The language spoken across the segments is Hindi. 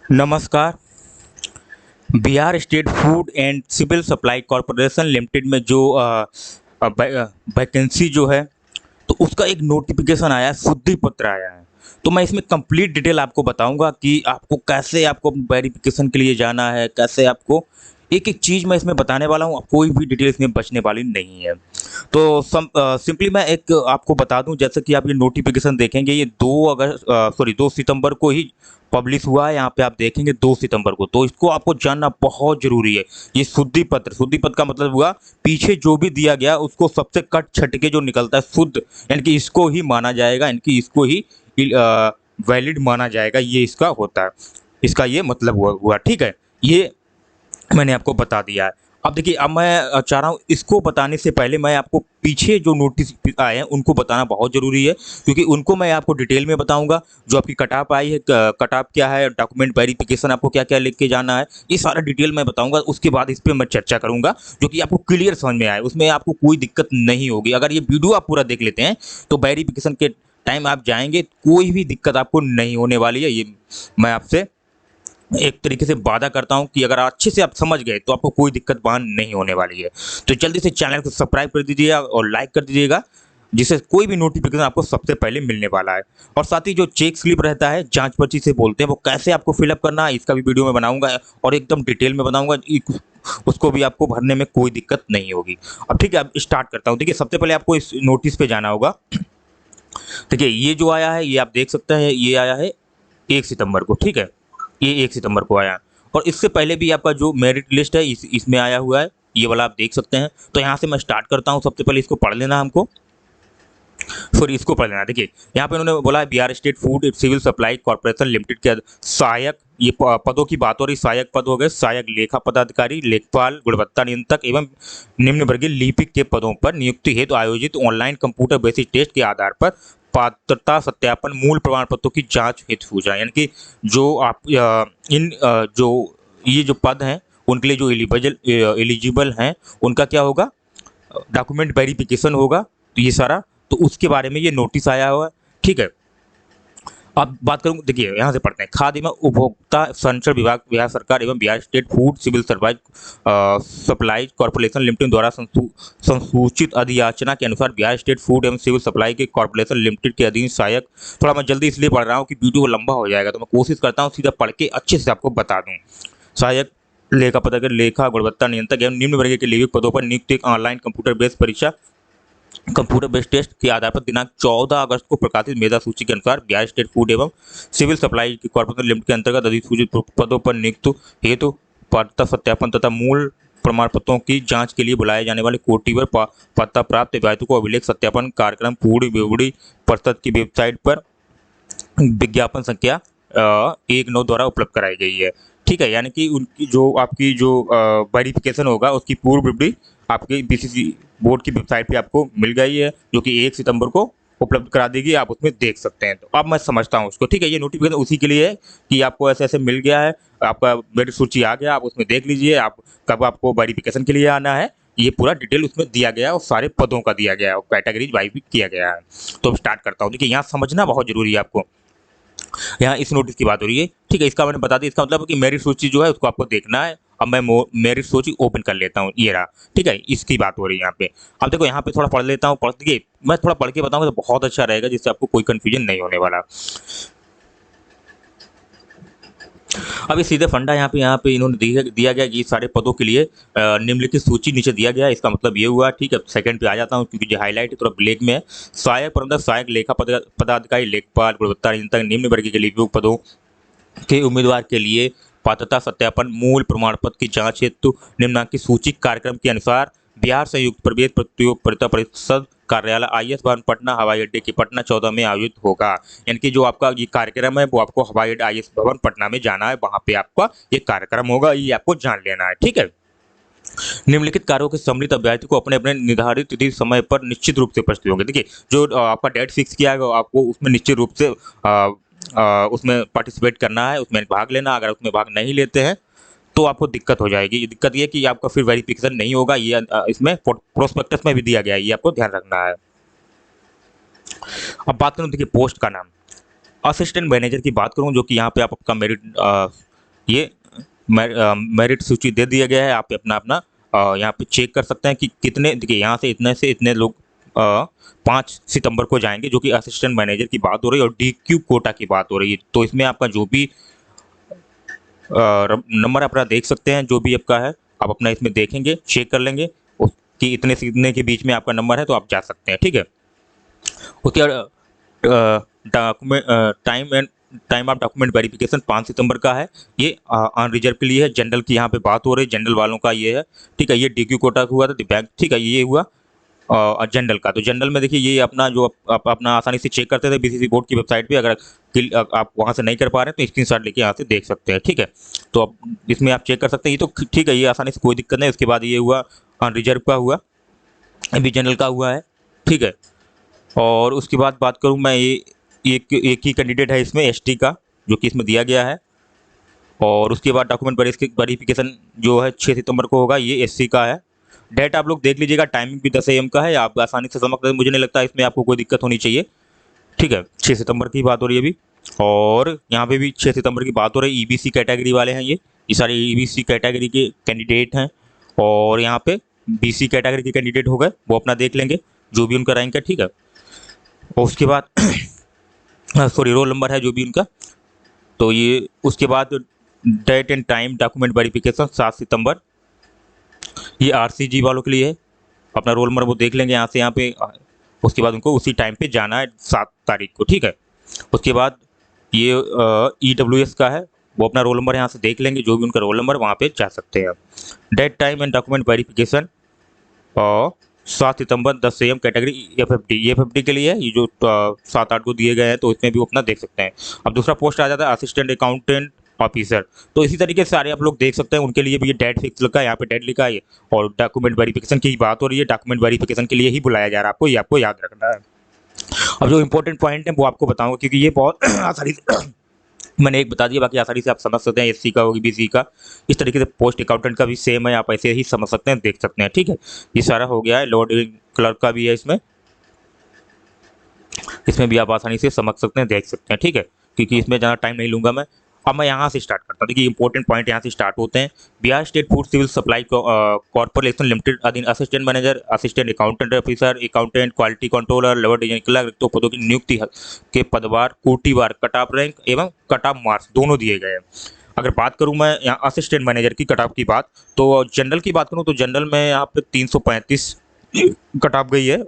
नमस्कार। Bihar state food and civil supply corporation limited में जो वैकेंसी जो है, तो उसका एक नोटिफिकेशन आया है, शुद्धि पत्र आया है। तो मैं इसमें कंप्लीट डिटेल आपको बताऊंगा कि आपको कैसे आपको वेरिफिकेशन के लिए जाना है, कैसे आपको एक एक चीज़ मैं इसमें बताने वाला हूँ। कोई भी डिटेल इसमें बचने वाली नहीं है। तो सिंपली मैं एक आपको बता दूं, जैसे कि आप ये नोटिफिकेशन देखेंगे, ये 2 सितंबर को ही पब्लिश हुआ है। यहाँ पे आप देखेंगे 2 सितंबर को, तो इसको आपको जानना बहुत जरूरी है। ये शुद्धि पत्र का मतलब हुआ पीछे जो भी दिया गया उसको सबसे कट छट के जो निकलता है शुद्ध, यानी कि इसको ही माना जाएगा, यानी कि इसको ही वैलिड माना जाएगा। ये इसका होता है, इसका ये मतलब हुआ। ठीक है, ये मैंने आपको बता दिया है। अब देखिए, अब मैं चाह रहा हूँ इसको बताने से पहले मैं आपको पीछे जो नोटिस आए हैं उनको बताना बहुत ज़रूरी है, क्योंकि उनको मैं आपको डिटेल में बताऊंगा। जो आपकी कट ऑफ आई है, कट ऑफ क्या है, डॉक्यूमेंट वेरिफिकेशन आपको क्या क्या लेके जाना है, ये सारा डिटेल मैं बताऊंगा। उसके बाद इस पर मैं चर्चा करूंगा जो कि आपको क्लियर समझ में आए, उसमें आपको कोई दिक्कत नहीं होगी। अगर ये वीडियो आप पूरा देख लेते हैं तो वेरिफिकेशन के टाइम आप जाएंगे, कोई भी दिक्कत आपको नहीं होने वाली है। ये मैं आपसे एक तरीके से वादा करता हूं कि अगर अच्छे से आप समझ गए तो आपको कोई दिक्कत वहां नहीं होने वाली है। तो जल्दी से चैनल को सब्सक्राइब कर दीजिएगा और लाइक कर दीजिएगा, जिससे कोई भी नोटिफिकेशन आपको सबसे पहले मिलने वाला है। और साथ ही जो चेक स्लिप रहता है, जांच पर्ची से बोलते हैं, वो कैसे आपको फिलअप करना है, इसका भी वीडियो में बनाऊंगा और एकदम डिटेल में बताऊंगा। उसको भी आपको भरने में कोई दिक्कत नहीं होगी। अब ठीक है, अब स्टार्ट करता हूँ। देखिए, सबसे पहले आपको इस नोटिस पे जाना होगा। देखिए, ये जो आया है, ये आप देख सकते हैं, ये आया है 1 सितंबर को। ठीक है, ये 1 सितंबर को आया। और इससे पहले भी आपका जो मेरिट लिस्ट है इसमें आया हुआ है, ये वाला आप देख सकते हैं। तो यहाँ से मैं स्टार्ट करता हूँ। सबसे पहले इसको पढ़ लेना हमको, फिर इसको पढ़ लेना। देखिए, यहाँ पे उन्होंने बोला है Bihar state food civil supply corporation limited के सहायक, ये पदों की बात हो रही। सहायक पद हो गए, सहायक लेखा पदाधिकारी, लेखपाल, गुणवत्ता नियंत्रक एवं निम्न वर्गीय लिपिक के पदों पर नियुक्ति हेतु आयोजित ऑनलाइन कंप्यूटर बेसिक टेस्ट के आधार पर पात्रता सत्यापन मूल प्रमाण पत्रों की जांच हेतु हो जाए। यानी कि जो आप जो ये जो पद हैं उनके लिए जो एलिजिबल हैं, उनका क्या होगा, डॉक्यूमेंट वेरिफिकेशन होगा। तो ये सारा, तो उसके बारे में ये नोटिस आया हुआ है। ठीक है, अब बात करूँ, देखिए यहाँ से पढ़ते हैं। खाद्य एवं उपभोक्ता संरक्षण विभाग, बिहार सरकार एवं Bihar state food civil supply corporation limited द्वारा संसूचित अधियाचना के अनुसार बिहार स्टेट फूड एवं सिविल सप्लाई के कॉर्पोरेशन लिमिटेड के अधीन सहायक, थोड़ा मैं जल्दी इसलिए पढ़ रहा हूँ कि वीडियो लंबा हो जाएगा, तो मैं कोशिश करता हूँ सीधा पढ़ के अच्छे से आपको बता दूँ। सहायक लेखा पदाधिकारी, लेखा गुणवत्ता नियंत्रक एवं निम्न वर्ग के लिपिक पदों पर नियुक्त एक ऑनलाइन कंप्यूटर बेस्ड परीक्षा, कंप्यूटर बेस्ड टेस्ट के आधार पर दिनांक 14 अगस्त को प्रकाशित मेधा सूची के अनुसार बिहार स्टेट फूड एवं सिविल सप्लाई की कॉर्पोरेशन लिमिटेड के अंतर्गत अधिसूचित पदों पर नियुक्त हेतु पात्रता सत्यापन तथा मूल प्रमाण पत्रों की जांच के लिए बुलाए जाने वाले कोटिवर पात्रता प्राप्त अभ्यर्थियों को अभिलेख सत्यापन कार्यक्रम पूरी विवड़ी परिषद की वेबसाइट पर विज्ञापन संख्या 19 द्वारा उपलब्ध कराई गई है। ठीक है, यानी कि उनकी जो आपकी जो वेरिफिकेशन होगा उसकी पूर्व विवरण आपकी बीसीसी बोर्ड की वेबसाइट पे आपको मिल गई है, जो कि 1 सितंबर को उपलब्ध करा देगी। आप उसमें देख सकते हैं। तो अब मैं समझता हूँ उसको। ठीक है, ये नोटिफिकेशन उसी के लिए है कि आपको ऐसे ऐसे मिल गया है, आपका मेरिट सूची आ गया, आप उसमें देख लीजिए आप कब आपको वेरिफिकेशन के लिए आना है। ये पूरा डिटेल उसमें दिया गया है और सारे पदों का दिया गया है और कैटेगरीज वाइज भी किया गया है। तो अब स्टार्ट करता हूँ। देखिए, यहाँ समझना बहुत जरूरी है आपको। यहाँ इस नोटिस की बात हो रही है। ठीक है, इसका मैंने बता दिया। इसका मतलब है कि मेरिट सूची जो है उसको आपको देखना है। अब मैं मेरिट सूची ओपन कर लेता हूँ, ये रहा। ठीक है, इसकी बात हो रही है यहाँ पे। अब देखो, यहाँ पे थोड़ा पढ़ लेता हूँ। पढ़ देखिए, मैं थोड़ा पढ़ के बताऊंगा तो बहुत अच्छा रहेगा, जिससे आपको कोई कंफ्यूजन नहीं होने वाला। अब ये सीधे फंडा यहाँ पे इन्होंने दिया गया कि सारे पदों के लिए निम्नलिखित सूची नीचे दिया गया है। इसका मतलब ये हुआ। ठीक है, सेकंड पे आ जाता हूँ, क्योंकि जो हाईलाइट है थोड़ा ब्लैक में है। सहायक प्रबंधक, सहायक लेखा पदाधिकारी, लेखपाल, गुणवत्ता नियंत्रक, निम्न वर्ग के लिपिक पदों के उम्मीदवार के लिए पात्रता सत्यापन मूल प्रमाण पत्र की जांच हेतु निम्नांकित सूचित कार्यक्रम के अनुसार बिहार संयुक्त प्रवेश प्रतियोगिता परिषद कार्यालय IS भवन पटना हवाई अड्डे के पटना 14 में आयोजित होगा। यानी कि जो आपका ये कार्यक्रम है वो आपको हवाई अड्डा IS भवन पटना में जाना है, वहां पे आपका ये कार्यक्रम होगा, ये आपको जान लेना है। ठीक है, निम्नलिखित कार्यों के सम्मिलित अभ्यर्थी को अपने अपने निर्धारित तिथि समय पर निश्चित रूप से उपस्थित होंगे। देखिए, जो आपका डेट फिक्स किया है आपको उसमें निश्चित रूप से उसमें पार्टिसिपेट करना है, उसमें भाग लेना। अगर उसमें भाग नहीं लेते हैं तो आपको दिक्कत हो जाएगी। ये दिक्कत ये है कि आपका फिर वेरिफिकेशन नहीं होगा। ये इसमें प्रोस्पेक्टस में भी दिया गया है, ये आपको ध्यान रखना है। अब बात करूँ, देखिए पोस्ट का नाम, असिस्टेंट मैनेजर की बात करूँ, जो कि यहाँ पे आप आपका मेरिट ये मेरिट सूची दे दिया गया है। आप अपना अपना यहाँ पे चेक कर सकते हैं कि कितने, देखिए यहाँ से इतने लोग 5 सितंबर को जाएंगे, जो कि असिस्टेंट मैनेजर की बात हो रही है और DQ कोटा की बात हो रही है। तो इसमें आपका जो भी नंबर अपना देख सकते हैं, जो भी आपका है आप अपना इसमें देखेंगे, चेक कर लेंगे कि इतने से इतने के बीच में आपका नंबर है तो आप जा सकते हैं, ठीक है। उसके document time of document verification 5 सितंबर का है। ये ऑन रिजर्व के लिए है। जनरल की यहाँ पे बात हो रही है, जनरल वालों का ये है, ठीक है। ये DQ कोटा का हुआ था दिव्यांग, ठीक है। ये हुआ जनरल का। तो जनरल में देखिए ये अपना जो आप अपना आसानी से चेक करते थे BCC बोर्ड की वेबसाइट पे। अगर आप वहाँ से नहीं कर पा रहे हैं तो स्क्रीनशॉट लेके यहाँ से देख सकते हैं, ठीक है। तो अब इसमें आप चेक कर सकते हैं, ये तो ठीक है, ये आसानी से कोई दिक्कत नहीं। उसके बाद ये हुआ ऑन रिजर्व का हुआ, अभी जनरल का हुआ है, ठीक है। और उसके बाद बात करूँ मैं, ये एक ही कैंडिडेट है इसमें ST का, जो कि इसमें दिया गया है। और उसके बाद डॉक्यूमेंट वेरिफिकेशन जो है 6 सितंबर को होगा, ये SC का है। डेट आप लोग देख लीजिएगा, टाइमिंग भी 10 AM का है, आप आसानी से समझ सकते हैं। मुझे नहीं लगता इसमें आपको कोई दिक्कत होनी चाहिए, ठीक है। 6 सितंबर की बात हो रही है अभी। और यहाँ पे भी 6 सितंबर की बात हो रही है। EBC कैटेगरी वाले हैं ये सारे EBC कैटेगरी के कैंडिडेट हैं। और यहाँ पे BC कैटेगरी के कैंडिडेट हो गए, वो अपना देख लेंगे जो भी उनका रैंक है, ठीक है। और उसके बाद सॉरी, रोल नंबर है जो भी उनका। तो ये उसके बाद date and time document verification 7 सितंबर, ये RCG वालों के लिए है। अपना रोल नंबर वो देख लेंगे यहाँ से, यहाँ पे। उसके बाद उनको उसी टाइम पे जाना है 7 तारीख को, ठीक है। उसके बाद ये EWS का है, वो अपना रोल नंबर यहाँ से देख लेंगे, जो भी उनका रोल नंबर वहाँ पे जा सकते हैं। Date time and document verification और 7 सितंबर 10 AM कैटेगरी FFD के लिए है। ये जो 7-8 को दिए गए हैं, तो इसमें भी वो अपना देख सकते हैं। अब दूसरा पोस्ट आ जाता है असिस्टेंट अकाउंटेंट ऑफिसर। तो इसी तरीके से सारे आप लोग देख सकते हैं, उनके लिए भी ये डेट फिक्स लिखा है, यहाँ पे डेट लिखा है। और डॉक्यूमेंट वेरिफिकेशन की बात हो रही है, डॉक्यूमेंट वेरिफिकेशन के लिए ही बुलाया जा रहा है आपको, ये आपको याद रखना है। अब जो इंपॉर्टेंट पॉइंट है वो आपको बताऊंगा, क्योंकि ये बहुत आसानी से मैंने एक बता दिया, बाकी आसानी से आप समझ सकते हैं। SC का होगी, BC का, इस तरीके से पोस्ट अकाउंटेंट का भी सेम है, आप ऐसे ही समझ सकते हैं, देख सकते हैं, ठीक है। ये सारा हो गया है। लोअर डिविजन क्लर्क का भी है इसमें भी आप आसानी से समझ सकते हैं, देख सकते हैं, ठीक है। क्योंकि इसमें ज़्यादा टाइम नहीं लूँगा मैं। अब मैं यहाँ से स्टार्ट करता हूँ। देखिए इंपॉर्टेंट पॉइंट यहाँ से स्टार्ट होते हैं। Bihar state food civil supply corporation limited अधीन assistant manager, assistant accountant officer, accountant, quality controller, lower division clerk रिक्तों पदों की नियुक्ति के पदवार, कोटिवार, कट ऑफ रैंक एवं कट ऑफ मार्क्स दोनों दिए गए हैं। अगर बात करूं मैं यहाँ असिस्टेंट मैनेजर की कट ऑफ की बात, तो जनरल की बात करूं तो जनरल में यहाँ पे 335 कट ऑफ गई है।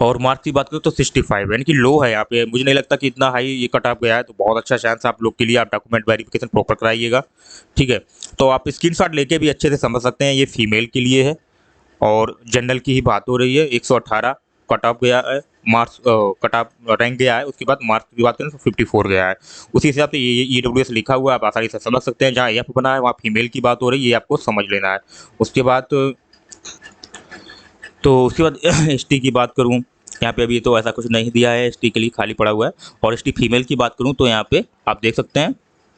और मार्क्स की बात करूँ तो 65, यानी कि लो है यहाँ पे। मुझे नहीं लगता कि इतना हाई ये कट ऑफ गया है, तो बहुत अच्छा चांस आप लोग के लिए। आप डॉक्यूमेंट वेरिफिकेशन प्रॉपर कराइएगा, ठीक है। तो आप स्क्रीनशॉट लेके भी अच्छे से समझ सकते हैं, ये फीमेल के लिए है। और जनरल की ही बात हो रही है, 118 कट ऑफ गया है, मार्क्स कट ऑफ रैंक गया है। उसके बाद मार्क्स की बात करें तो 54 गया है। उसी हिसाब से ये EWS लिखा हुआ है, आप आसानी से समझ सकते हैं। जहाँ F बना है वहाँ फीमेल की बात हो रही है, ये आपको समझ लेना है। उसके बाद ST की बात करूँ, यहाँ पे अभी तो ऐसा कुछ नहीं दिया है, ST के लिए खाली पड़ा हुआ है। और ST फीमेल की बात करूँ तो यहाँ पे आप देख सकते हैं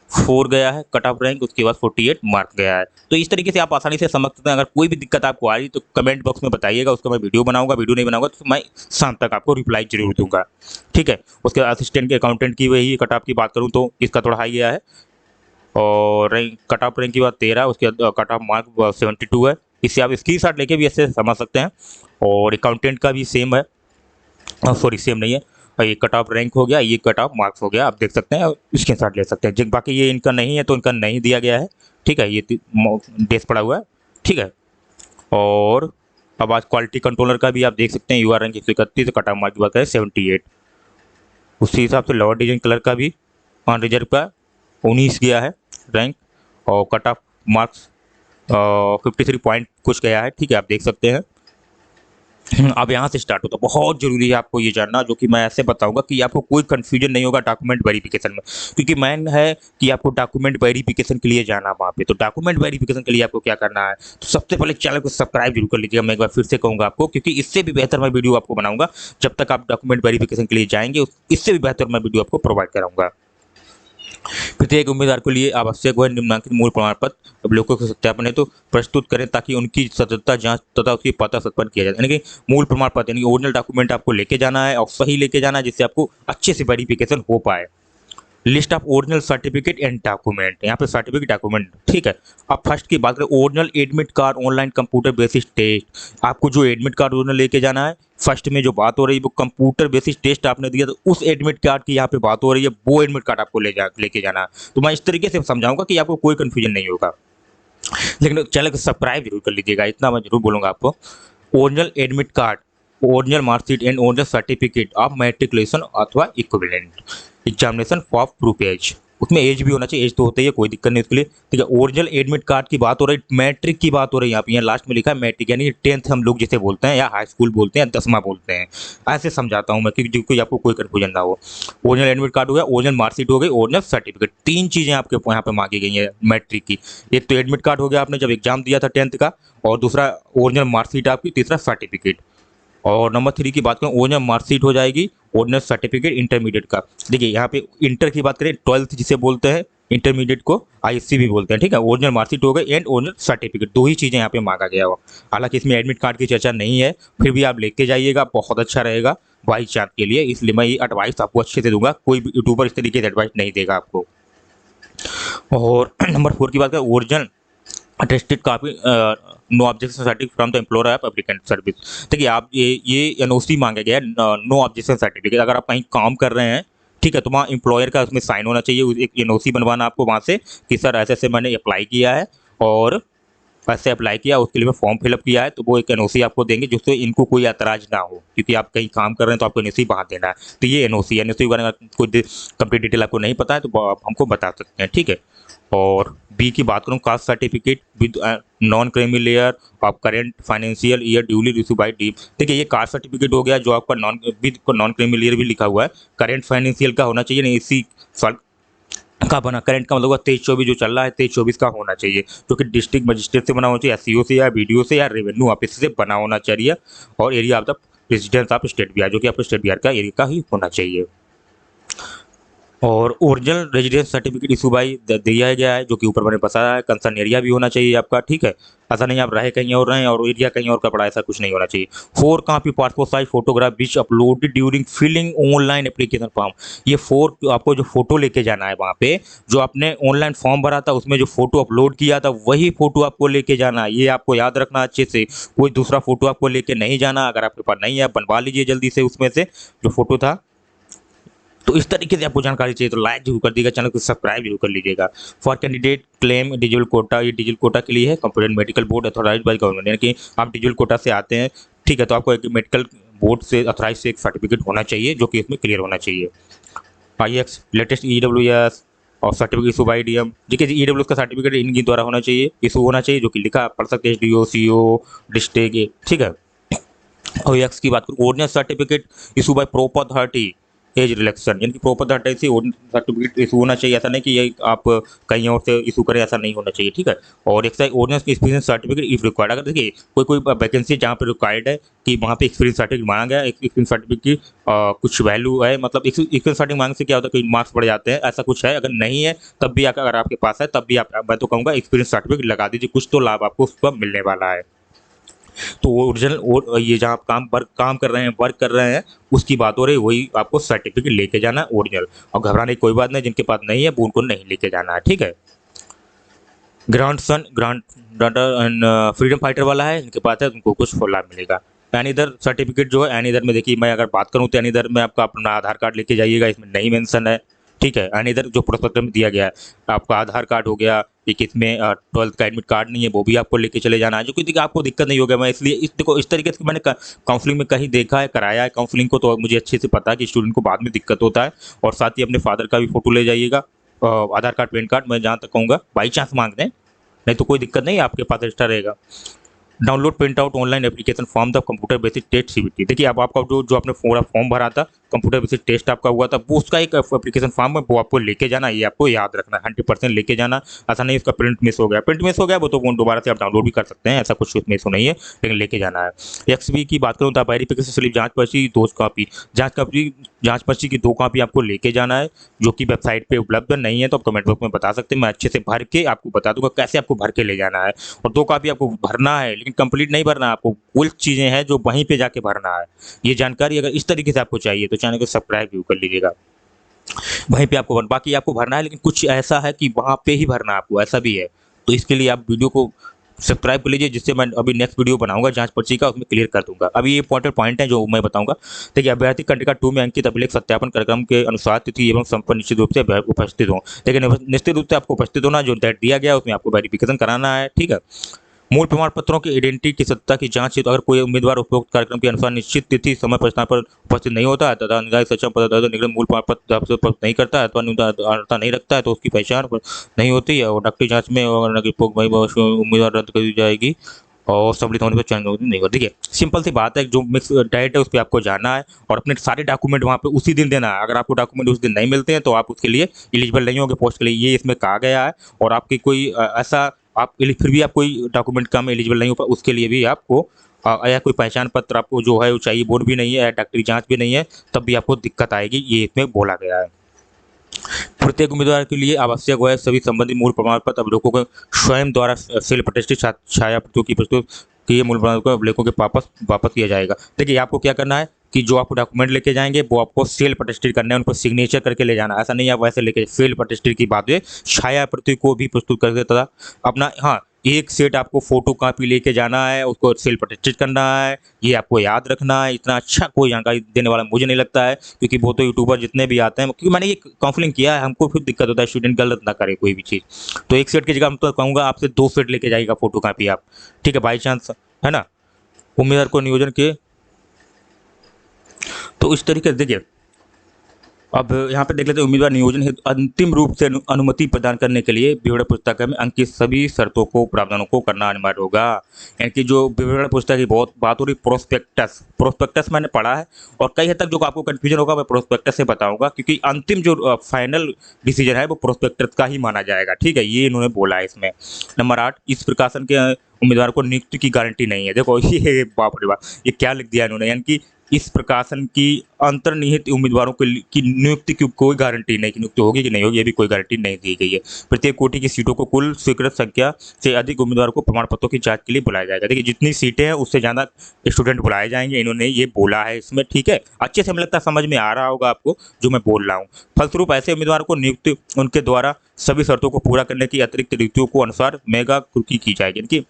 4 गया है कट ऑफ रैंक, उसके बाद 48 मार्क गया है। तो इस तरीके से आप आसानी से समझ सकते हैं। अगर कोई भी दिक्कत आपको आ रही तो कमेंट बॉक्स में बताइएगा, उसका मैं वीडियो बनाऊंगा। वीडियो नहीं बनाऊंगा तो मैं शाम तक आपको रिप्लाई जरूर दूंगा, ठीक है। उसके बाद असिस्टेंट के अकाउंटेंट की वही कट ऑफ की बात करूँ तो इसका थोड़ा हाई गया है। और रैंक कट ऑफ रैंक की बात 13, उसके बाद कट ऑफ मार्क 72 है। इससे आप स्क्रीनशॉट लेके भी अच्छे से समझ सकते हैं। और अकाउंटेंट का भी सेम है, सॉरी सेम नहीं है, ये कट ऑफ रैंक हो गया, ये कट ऑफ मार्क्स हो गया, आप देख सकते हैं, स्क्रीनशॉट ले सकते हैं। जिन बाकी ये इनका नहीं है तो इनका नहीं दिया गया है, ठीक है। ये डेस पड़ा हुआ है, ठीक है। और अब आज क्वालिटी कंट्रोलर का भी आप देख सकते हैं, UR rank 131, cut off mark की बात करें 78। उसी हिसाब से लोअर डिवीजन क्लर्क का भी ऑन रिजर्व का 19 गया है रैंक, और कट ऑफ मार्क्स 53 पॉइंट कुछ गया है, ठीक है, आप देख सकते हैं। अब यहाँ से स्टार्ट होता है। बहुत जरूरी है आपको ये जानना, जो कि मैं ऐसे बताऊंगा कि आपको कोई कंफ्यूजन नहीं होगा डॉक्यूमेंट वेरिफिकेशन में। क्योंकि मेन है कि आपको डॉक्यूमेंट वेरिफिकेशन के लिए जाना वहाँ पे। तो डॉक्यूमेंट वेरिफिकेशन के लिए आपको क्या करना है, तो सबसे पहले चैनल को सब्सक्राइब जरूर कर लीजिएगा। मैं एक बार फिर से कहूँगा आपको, क्योंकि इससे भी बेहतर मैं वीडियो आपको बनाऊंगा। जब तक आप डॉक्यूमेंट वेरिफिकेशन के लिए जाएंगे, इससे भी बेहतर मैं वीडियो आपको प्रोवाइड कराऊंगा। प्रत्येक उम्मीदवार के लिए आवश्यक व निम्नलिखित मूल प्रमाण पत्र अवलोकन के सत्यापन है तो प्रस्तुत करें, ताकि उनकी सत्यता जांच तथा उसकी पता सत्यापन किया जाए। यानी कि मूल प्रमाण पत्र यानी ओरिजिनल डॉक्यूमेंट आपको लेके जाना है और सही लेके जाना है, जिससे आपको अच्छे से वेरिफिकेशन हो पाए। List of original certificate and document, यहाँ पे सर्टिफिकेट डॉक्यूमेंट, ठीक है। अब फर्स्ट की बात करें, original admit card online computer basis test. आपको जो एडमिट कार्ड ओरिजिनल लेके जाना है, फर्स्ट में जो बात हो रही है वो कंप्यूटर बेसिस टेस्ट आपने दिया, तो उस एडमिट कार्ड की यहाँ पे बात हो रही है, वो एडमिट कार्ड आपको लेके जाना है। तो मैं इस तरीके से समझाऊंगा कि आपको कोई कंफ्यूजन नहीं होगा। लेकिन चैनल को सब्सक्राइब जरूर कर लीजिएगा, इतना मैं जरूर बोलूँगा आपको। Original admit card, original marksheet and original certificate of matriculation अथवा equivalent examination for proof age, उसमें एज भी होना चाहिए, एज तो होता ही है, कोई दिक्कत नहीं उसके लिए, ठीक है। ओरिजिनल एडमिट कार्ड की बात हो रही, मैट्रिक की बात हो रही है, यहाँ पे यहाँ लास्ट में लिखा है मैट्रिक, यानी 10th हम लोग जिसे बोलते हैं, या हाई स्कूल बोलते हैं, या 10वां बोलते हैं, ऐसे समझाता हूँ मैं क्योंकि आपको कोई कन्फ्यूजन ना हो। ओरिजिनल एडमिट कार्ड हो गया, ओरिजिनल मार्कशीट हो गई, ओरिजिनल सर्टिफिकेट, तीन चीज़ें आपके यहाँ पे मांगी गई हैं मैट्रिक की। एक तो एडमिट कार्ड हो गया आपने जब एग्जाम दिया था 10th का, और दूसरा ओरिजिनल मार्कशीट आपकी, तीसरा सर्टिफिकेट। और नंबर 3 की बात करें, ओरिजिनल मार्कशीट हो जाएगी, ओरिजिनल सर्टिफिकेट इंटरमीडिएट का। देखिए यहाँ पे इंटर की बात करें, 12th जिसे बोलते हैं, इंटरमीडिएट को आईएससी भी बोलते हैं, ठीक है। ओरिजिनल मार्कशीट हो गई एंड ओरिजिनल सर्टिफिकेट, दो ही चीज़ें यहाँ पे मांगा गया हो। हालांकि इसमें एडमिट कार्ड की चर्चा नहीं है, फिर भी आप लेके जाइएगा, बहुत अच्छा रहेगा बाई चांस के लिए, इसलिए मैं ये एडवाइस आपको अच्छे से दूंगा, कोई भी यूट्यूबर इस तरीके से एडवाइस नहीं देगा आपको। और नंबर 4 की बात करें, original attested copy no objection certificate from the employer of applicant service. देखिए आप ये एनओसी मांगा गया है, नो ऑब्जेक्शन सर्टिफिकेट। अगर आप कहीं काम कर रहे हैं, ठीक है, तो वहाँ एम्प्लॉयर का उसमें साइन होना चाहिए, एक एनओसी बनवाना आपको वहाँ से कि सर ऐसे ऐसे मैंने अप्लाई किया है और ऐसे अप्लाई किया, उसके लिए मैं फॉर्म फिलअप किया है, तो वो एक एनओसी आपको देंगे जिससे इनको कोई ऐतराज ना हो, क्योंकि आप कहीं काम कर रहे हैं तो आपको एनओसी वहाँ देना है। तो ये एनओसी के बारे में कोई कंप्लीट डिटेल आपको नहीं पता है तो आप हमको बता सकते हैं, ठीक है। और बी की बात करूँ, caste certificate with non creamy layer of current financial year duly receive by D. देखिए ये कास्ट सर्टिफिकेट हो गया जो आपका नॉन क्रीमी लेयर भी लिखा हुआ है, करेंट फाइनेंशियल का होना चाहिए, नहीं इसी साल का बना, करंट का मतलब 23-24 जो चल रहा है 23-24 का होना चाहिए, जो कि डिस्ट्रिक्ट मजिस्ट्रेट से बना होना चाहिए, एससीओ से या बीडीओ से या रेवेन्यू ऑफिस से बना होना चाहिए, और area of the residence of state Bihar, जो कि आपको स्टेट बिहार का एरिया का ही होना चाहिए। और original residence certificate issue by दिया गया है, जो कि ऊपर मैंने बताया है, कंसर्न एरिया भी होना चाहिए आपका, ठीक है। ऐसा नहीं आप रहे कहीं और रहें और एरिया कहीं और का पड़ा, ऐसा कुछ नहीं होना चाहिए। 4 copy passport size photograph which uploaded during filling online application form. ये 4 आपको जो फोटो लेके जाना है वहाँ पे, जो आपने ऑनलाइन फॉर्म भरा था उसमें जो फोटो अपलोड किया था वही फोटो आपको लेके जाना है, ये आपको याद रखना अच्छे से। कोई दूसरा फोटो आपको लेके नहीं जाना, अगर आपके पास नहीं है बनवा लीजिए जल्दी से उसमें से जो फोटो था। तो इस तरीके से आपको जानकारी चाहिए तो लाइक जरूर कर दीजिएगा, चैनल को सब्सक्राइब जरूर कर लीजिएगा। For candidate claim digital quota, ये डिजिटल कोटा के लिए है, computer medical board authorised by government, यानी कि आप डिजिटल कोटा से आते हैं, ठीक है, तो आपको एक मेडिकल बोर्ड से अथॉराइज से एक सर्टिफिकेट होना चाहिए जो कि इसमें क्लियर होना चाहिए। IX लेटेस्ट EWS और सर्टिफिकेट इशू बाई डीएम, ठीक है जी, EWS का सर्टिफिकेट इनके द्वारा होना चाहिए, इशू होना चाहिए, जो कि लिखा आप पढ़ सकते हैं, DO CO डिस्ट्रिक्ट, ठीक है। और एक्स की बात करूँ, original certificate issue by proper authority age relaxation, यानी कि प्रॉपर अथॉरिटी से सर्टिफिकेट इशू होना चाहिए, ऐसा नहीं कि ये आप कहीं और से इशू करें, ऐसा नहीं होना चाहिए, ठीक है। और एक original experience certificate if required, अगर देखिए कोई कोई वैकेंसी जहाँ पे रिक्वायर्ड है कि वहाँ पे एक्सपीरियंस सर्टिफिकेट मांगा गया, एक्सपीरियंस सर्टिफिकेट की कुछ वैल्यू है, मतलब एक्सपीरियंस सर्टिफिकेट मांगने से क्या होता है कि मार्क्स बढ़ जाते हैं, ऐसा कुछ है। अगर नहीं है तब भी अगर आपके पास है तब भी आप, मैं तो कहूँगा एक्सपीरियंस सर्टिफिकेट लगा दीजिए, कुछ तो लाभ आपको उसका मिलने वाला है। तो ओरिजिनल और ये जहाँ आप काम कर रहे हैं, वर्क कर रहे हैं, उसकी बात हो रही है, वही आपको सर्टिफिकेट लेके जाना है ओरिजिनल। और घबराने की कोई बात नहीं, जिनके पास नहीं है वो उनको नहीं लेके जाना है, ठीक है। Grandson granddaughter and freedom fighter वाला है, इनके पास है, उनको कुछ लाभ मिलेगा। एनीदर सर्टिफिकेट जो है, एनीदर में देखिए मैं अगर बात करूँ तो एनीदर में आपका अपना आधार कार्ड लेके जाइएगा, इसमें नहीं मेंशन है, ठीक है। एनीदर जो प्रोस्पेक्टस में दिया गया है, आपका आधार कार्ड हो गया, एक इसमें 12th का एडमिट कार्ड नहीं है वो भी आपको लेके चले जाना है, जो कि देखिए आपको दिक्कत नहीं होगा। मैं इसलिए देखो इस तरीके से मैंने काउंसलिंग में कहीं देखा है, कराया है काउंसलिंग को, तो मुझे अच्छे से पता है कि स्टूडेंट को बाद में दिक्कत होता है। और साथ ही अपने फादर का भी फोटो ले जाइएगा, आधार कार्ड पैन कार्ड, मैं जहाँ तक कहूँगा बाई चांस मांग दें, नहीं तो कोई दिक्कत नहीं, आपके पास एक्स्ट्रा रहेगा। Download print out online application form the computer basic test CBT। देखिए अब आपका जो आपने पूरा फॉर्म भरा था, कंप्यूटर बेसिक टेस्ट आपका हुआ था, वो उसका एक एप्लीकेशन फॉर्म है, वो आपको लेके जाना, ये आपको याद रखना है, 100% लेके जाना। ऐसा नहीं उसका प्रिंट मिस हो गया, प्रिंट मिस हो गया वो तो दोबारा से आप डाउनलोड भी कर सकते हैं, ऐसा कुछ मिस हो नहीं है, लेकिन लेके जाना है। XB की बात करूँ तो वेरिफिकेशन स्लिप, जाँच पर्ची 2 कॉपी, जाँच पर्ची की 2 कॉपी आपको लेके जाना है, जो कि वेबसाइट पे उपलब्ध नहीं है, तो आप कमेंट बॉक्स में बता सकते हैं, मैं अच्छे से भर के आपको बता दूंगा कैसे आपको भर के ले जाना है। और 2 कॉपी आपको भरना है, लेकिन कंप्लीट नहीं भरना, आपको कुछ चीज़ें हैं जो वहीं पे जाके भरना है। ये जानकारी अगर इस तरीके से आपको चाहिए तो चैनल को सब्सक्राइब भी कर लीजिएगा। वहीं पे आपको बाकी आपको भरना है, लेकिन कुछ ऐसा है कि वहाँ पे ही भरना है आपको, ऐसा भी है। तो इसके लिए आप वीडियो को सब्सक्राइब कर लीजिए, जिससे मैं अभी नेक्स्ट वीडियो बनाऊंगा जांच पर्ची का, उसमें क्लियर कर दूंगा। अभी ये इंपॉर्टेंट पॉइंट है जो मैं बताऊंगा। देखिए, अभ्यर्थी कंडिका 2 में अंकित अभिलेख सत्यापन कार्यक्रम के अनुसार तिथि एवं संपन्न निश्चित रूप से उपस्थित हो। लेकिन निश्चित रूप से आपको उपस्थित होना, जो डेट दिया गया है उसमें आपको वेरिफिकेशन कराना है, ठीक है। मूल प्रमाण पत्रों की आइडेंटिटी की सत्ता की जांच हेतु अगर कोई उम्मीदवार उपरोक्त कार्यक्रम के अनुसार निश्चित तिथि समय प्रश्न पर उपस्थित नहीं होता है तथा निर्धारित सक्षम पदाधिकारी निगम मूल प्रमाण पत्र आपसे प्राप्त नहीं करता है अथवा अर्हता नहीं रखता है, तो उसकी पहचान नहीं होती है और डॉक्टरी जांच में उम्मीदवार रद्द कर दी जाएगी और सम्मिलित होने पर चयन नहीं होगा। देखिए, सिंपल सी बात है, जो मिक्स डाइट है उस पर आपको जाना है और अपने सारे डॉक्यूमेंट वहाँ पे उसी दिन देना है। अगर आपको डॉक्यूमेंट उस दिन नहीं मिलते हैं तो आप उसके लिए एलिजिबल नहीं होंगे पोस्ट के लिए, ये इसमें कहा गया है। और आपकी कोई ऐसा आप फिर भी आप कोई डॉक्यूमेंट का में एलिजिबल नहीं हो पाए, उसके लिए भी आपको या कोई पहचान पत्र आपको जो है वो चाहिए, बोर्ड भी नहीं है या डॉक्टरी जांच भी नहीं है, तब भी आपको दिक्कत आएगी, ये इसमें बोला गया है। प्रत्येक उम्मीदवार के लिए आवश्यक है सभी संबंधित मूल प्रमाण पत्र अभिलेखों को स्वयं द्वारा सेल प्रतिष्ठित छाया प्रतियों की प्रस्तुत किए मूल प्रमाण पत्र अभिलेखों के वापस किया जाएगा। देखिए, आपको क्या करना है कि जो आपको डॉक्यूमेंट लेके जाएंगे वो आपको सेल प्रतिष्ठित करना है, उनको सिग्नेचर करके ले जाना। ऐसा नहीं आप वैसे लेके, सेल प्रतिष्ठित की बात है, छाया प्रति को भी प्रस्तुत करके तथा अपना, हाँ, एक सेट आपको फोटो कॉपी लेके जाना है, उसको सेल प्रतिष्ठित करना है। ये आपको याद रखना है। इतना अच्छा कोई जानकारी देने वाला मुझे नहीं लगता है, क्योंकि वो तो यूट्यूबर जितने भी आते हैं, क्योंकि मैंने ये काउंसलिंग किया है, हमको फिर दिक्कत होता है, स्टूडेंट गलत ना करे कोई भी चीज़। तो एक सेट की जगह मैं तो कहूँगा आपसे 2 सेट लेके जाइएगा फोटो कॉपी आप, ठीक है, बाई चांस, है ना। उम्मीदवार को नियोजन के, तो इस तरीके से देखिए, अब यहाँ पे देख लेते हैं, उम्मीदवार नियोजन हेतु अंतिम रूप से अनुमति प्रदान करने के लिए विवरण पुस्तिका में अंकित सभी शर्तों को प्रावधानों को करना अनिवार्य होगा। यानी कि जो विवरण पुस्तिका की बहुत बात हो रही, प्रोस्पेक्टस, प्रोस्पेक्टस मैंने पढ़ा है और कई हद तक जो आपको कंफ्यूजन होगा मैं प्रोस्पेक्टस से बताऊंगा, क्योंकि अंतिम जो फाइनल डिसीजन है वो प्रोस्पेक्टस का ही माना जाएगा, ठीक है, ये इन्होंने बोला है इसमें। नंबर 8, इस प्रकाशन के उम्मीदवार को नियुक्ति की गारंटी नहीं है। देखो ये बाप रे बाप, ये क्या लिख दिया इन्होंने, यानी कि इस प्रकाशन की अंतर्निहित उम्मीदवारों की नियुक्ति की कोई गारंटी नहीं, कि नियुक्ति होगी कि नहीं होगी, ये भी कोई गारंटी नहीं दी गई है। प्रत्येक कोटि की सीटों को कुल स्वीकृत संख्या से अधिक उम्मीदवारों को प्रमाण पत्रों की जांच के लिए बुलाया जाएगा। देखिए, जितनी सीटें हैं उससे ज़्यादा स्टूडेंट बुलाए जाएंगे, इन्होंने ये बोला है इसमें, ठीक है। अच्छे से मुझे लगता है समझ में आ रहा होगा आपको जो मैं बोल रहा हूँ। फलस्वरूप ऐसे उम्मीदवारों को नियुक्ति उनके द्वारा सभी शर्तों को पूरा करने की अतिरिक्त रिक्तियों को अनुसार मेगा कुर्की की जाएगी। इनकी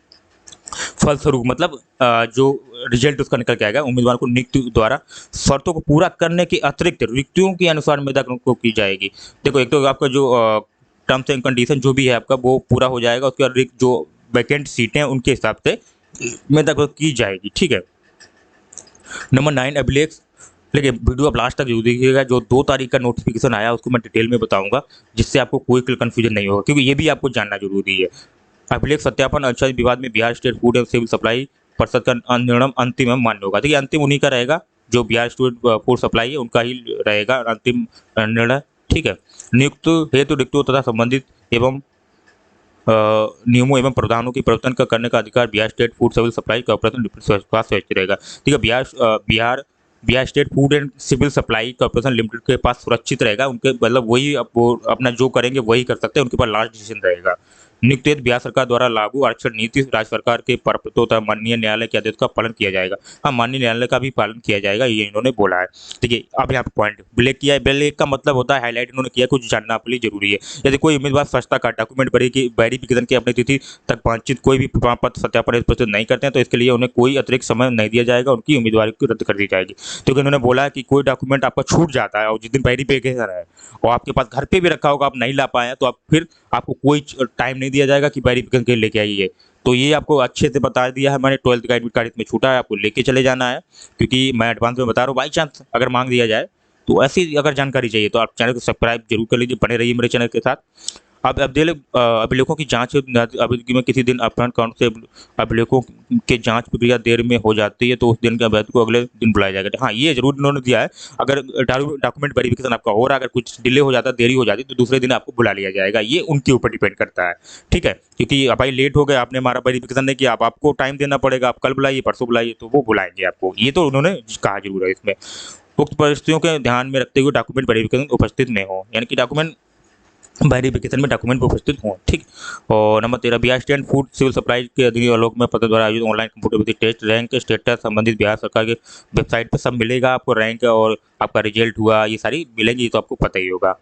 फलस्वरूप मतलब जो रिजल्ट उसका निकल के आएगा, उम्मीदवार को नियुक्ति द्वारा शर्तों को पूरा करने के अतिरिक्त रिक्तियों के अनुसार मेधा को की जाएगी। देखो, एक तो आपका जो टर्म्स एंड कंडीशन जो भी है आपका वो पूरा हो जाएगा, उसके बाद जो वैकेंट सीटें हैं उनके हिसाब से मेधा की जाएगी, ठीक है। नंबर 9, अभिलेख। देखिए, वीडियो आप लास्ट तक जरूर देखिएगा। जो 2 तारीख का नोटिफिकेशन आया उसको मैं डिटेल में बताऊंगा, जिससे आपको कोई कन्फ्यूजन नहीं होगा, क्योंकि ये भी आपको जानना जरूरी है। अभिलेख सत्यापन अंशदान विवाद में बिहार स्टेट फूड एवं सिविल सप्लाई परिषद का निर्णय अंतिम एवं मान्य होगा। देखिए, अंतिम उन्हीं का रहेगा, जो बिहार स्टेट फूड सप्लाई है उनका ही रहेगा अंतिम निर्णय, ठीक है। नियुक्त हेतु रिक्तियों तथा संबंधित एवं नियमों एवं प्रावधानों की प्रवर्तन का करने का अधिकार Bihar state food civil supply corporation limited रहेगा, ठीक है। Bihar state food and civil supply corporation limited के पास सुरक्षित रहेगा, उनके मतलब वही वो अपना जो करेंगे वही कर सकते हैं, उनके पास लास्ट डिसीजन रहेगा। नियुक्त हेतु बिहार सरकार द्वारा लागू आरक्षण नीति राज्य सरकार के परपत्रों तथा माननीय न्यायालय के आदेश का पालन किया जाएगा। हाँ, माननीय न्यायालय का भी पालन किया जाएगा, ये इन्होंने बोला है। देखिए, अब यहाँ पे पॉइंट ब्लैक किया है, ब्लैक का मतलब होता है हाईलाइट इन्होंने किया, कुछ जानना आपके लिए जरूरी है। यदि कोई उम्मीदवार स्वच्छता का डॉक्यूमेंट वेरिफिकेशन की अपनी तिथि तक वांछित कोई भी प्रमाण पत्र सत्यापन प्रस्तुत नहीं करते हैं तो इसके लिए उन्हें कोई अतिरिक्त समय नहीं दिया जाएगा, उनकी उम्मीदवारी को रद्द कर दी जाएगी। क्योंकि उन्होंने बोला है कि कोई डॉक्यूमेंट आपका छूट जाता है और जिस दिन वेरिफिकेशन है और आपके पास घर पे भी रखा होगा, आप नहीं ला पाए हैं, तो आप फिर आपको कोई टाइम नहीं दिया जाएगा कि वेरिफिकेशन के लिए लेके आइए। तो ये आपको अच्छे से बता दिया है मैंने। 12th का एडमिट कार्ड इसमें छूटा है, आपको लेके चले जाना है, क्योंकि मैं एडवांस में बता रहा हूँ, बाई चांस अगर मांग दिया जाए तो ऐसी अगर जानकारी चाहिए तो आप चैनल को सब्सक्राइब जरूर कर लीजिए, बने रहिए मेरे चैनल के साथ। अब अभिलेखों की जांच अभिलेख में किसी दिन अपहरण काउंट से अभिलेखों के जांच प्रक्रिया देर में हो जाती है तो उस दिन के अभ्यर्थी को अगले दिन बुलाया जाएगा। हाँ, ये जरूर इन्होंने दिया है, अगर डॉक्यूमेंट वेरिफिकेशन आपका हो रहा है, अगर कुछ डिले हो जाता है, देरी हो जाती है, तो दूसरे दिन आपको बुला लिया जाएगा। ये उनके ऊपर डिपेंड करता है, ठीक है। क्योंकि भाई लेट हो गए, आपने हमारा वेरिफिकेशन नहीं किया, अब आपको टाइम देना पड़ेगा, आप कल बुलाइए, परसों बुलाइए, तो वो बुलाएंगे आपको। ये तो उन्होंने कहा जरूर है इसमें। उक्त परिस्थितियों के ध्यान में रखते हुए डॉक्यूमेंट वेरिफिकेशन उपस्थित में हो, यानी कि डॉक्यूमेंट वेरिफिकेशन में डॉक्यूमेंट उपस्थित हों, ठीक। और number 13, Bihar state food civil supply के अधिनियम आलोक में पत्र द्वारा आयोजित ऑनलाइन कंप्यूटर विधि टेस्ट रैंक स्टेटस संबंधित बिहार सरकार के वेबसाइट पर सब मिलेगा आपको, रैंक और आपका रिजल्ट हुआ, ये सारी मिलेंगी, ये तो आपको पता ही होगा।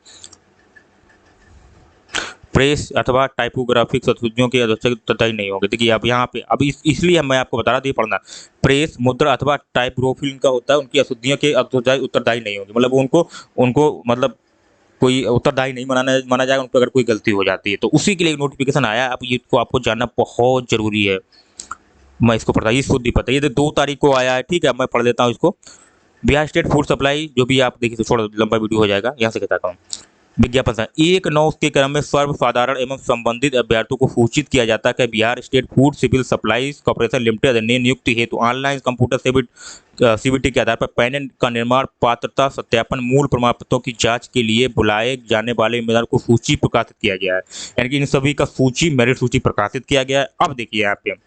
प्रेस अथवा टाइपोग्राफिक संशोधनों की आवश्यकता ही नहीं होगी। देखिए अब यहाँ पे अब इसलिए मैं आपको बता रहा था ये पढ़ना, प्रेस मुद्रा अथवा टाइपोग्राफी का होता है, उनकी अशुद्धियों के उत्तरदायी नहीं होगी, मतलब उनको उनको मतलब कोई उत्तरदायी नहीं माना जाएगा उन पर अगर कोई गलती हो जाती है, तो उसी के लिए नोटिफिकेशन आया। अब ये को आपको जानना बहुत जरूरी है। मैं इसको पढ़ता, ये खुद ही पता, ये 2 तारीख को आया है, ठीक है। मैं पढ़ लेता हूँ इसको। बिहार स्टेट फूड सप्लाई, जो भी आप देखिए, थोड़ा लंबा वीडियो हो जाएगा, यहाँ से कहता हूँ। विज्ञापन 1/9 के क्रम में सर्वसाधारण एवं संबंधित अभ्यर्थियों को सूचित किया जाता है कि Bihar state food civil supplies corporation limited ने नियुक्ति हेतु ऑनलाइन कंप्यूटर सीबीटी के आधार पर पैन का निर्माण, पात्रता सत्यापन, मूल प्रमाण पत्रों की जांच के लिए बुलाए जाने वाले उम्मीदवार को सूची प्रकाशित किया गया है। यानी कि इन सभी का सूची, मेरिट सूची प्रकाशित किया गया है। अब देखिए यहाँ पे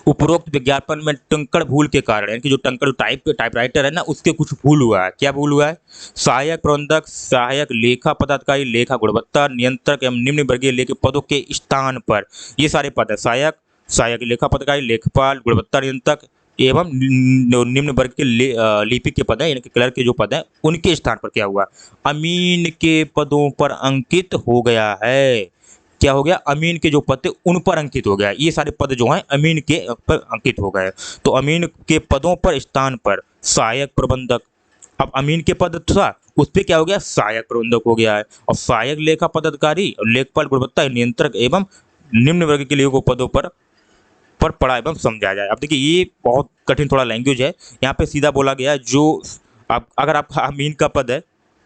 उपरोक्त विज्ञापन में टंकड़ भूल के कारण, यानी कि जो टंकड़ टाइपराइटर है ना, उसके कुछ भूल हुआ है। क्या भूल हुआ है? सहायक प्रबंधक, सहायक लेखा पदाधिकारी, लेखा गुणवत्ता नियंत्रक एवं निम्न वर्गीय लेखा पदों के स्थान पर, ये सारे पद है, सहायक लेखा पदाधिकारी, लेखपाल, गुणवत्ता नियंत्रक एवं निम्न वर्ग के लिपिक के पद है, यानी कि क्लर्क के जो पद है, उनके स्थान पर क्या हुआ? अमीन के पदों पर अंकित हो गया है। क्या हो गया? अमीन के जो पद थे उन पर अंकित हो गया। ये सारे पद जो हैं अमीन के पर अंकित हो गए। तो अमीन के पदों पर स्थान पर सहायक प्रबंधक, अब अमीन के पद था उस पर क्या हो गया? सहायक प्रबंधक हो गया है। और सहायक लेखा पदाधिकारी और लेखपाल, गुणवत्ता नियंत्रक एवं निम्न वर्ग के लिए पदों पर पढ़ा एवं समझा जाए। अब देखिए ये बहुत कठिन थोड़ा लैंग्वेज है, यहाँ पे सीधा बोला गया है जो आप, अगर आपका अमीन का पद है,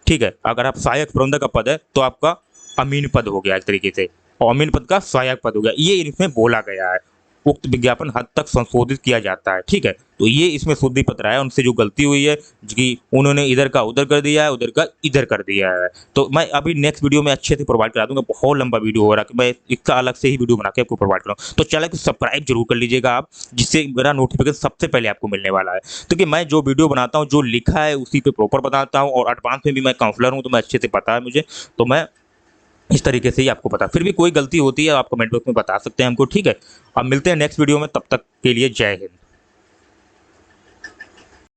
ठीक है, अगर आप सहायक प्रबंधक का पद है तो आपका अमीन पद हो गया एक तरीके से, और अमीन पद का सहायक पद हो गया। ये इसमें बोला गया है। उक्त विज्ञापन हद तक संशोधित किया जाता है, ठीक है। तो ये इसमें शुद्धि पत्र है, उनसे जो गलती हुई है कि उन्होंने इधर का उधर कर दिया है, उधर का इधर कर दिया है। तो मैं अभी नेक्स्ट वीडियो में अच्छे से प्रोवाइड करा दूंगा। बहुत लंबा वीडियो हो रहा है कि मैं इसका अलग से ही वीडियो बना के आपको प्रोवाइड कराऊँ। तो चैनल को सब्सक्राइब जरूर कर लीजिएगा आप, जिससे मेरा नोटिफिकेशन सबसे पहले आपको मिलने वाला है। क्योंकि मैं जो वीडियो बनाता हूँ, जो लिखा है उसी पे प्रॉपर बताता हूँ, और एडवांस में भी मैं काउंसलर हूँ, तो मैं अच्छे से पता है मुझे, तो मैं इस तरीके से ही आपको पता। फिर भी कोई गलती होती है आप कमेंट बॉक्स में बता सकते हैं हमको, ठीक है। अब मिलते हैं नेक्स्ट वीडियो में, तब तक के लिए जय हिंद।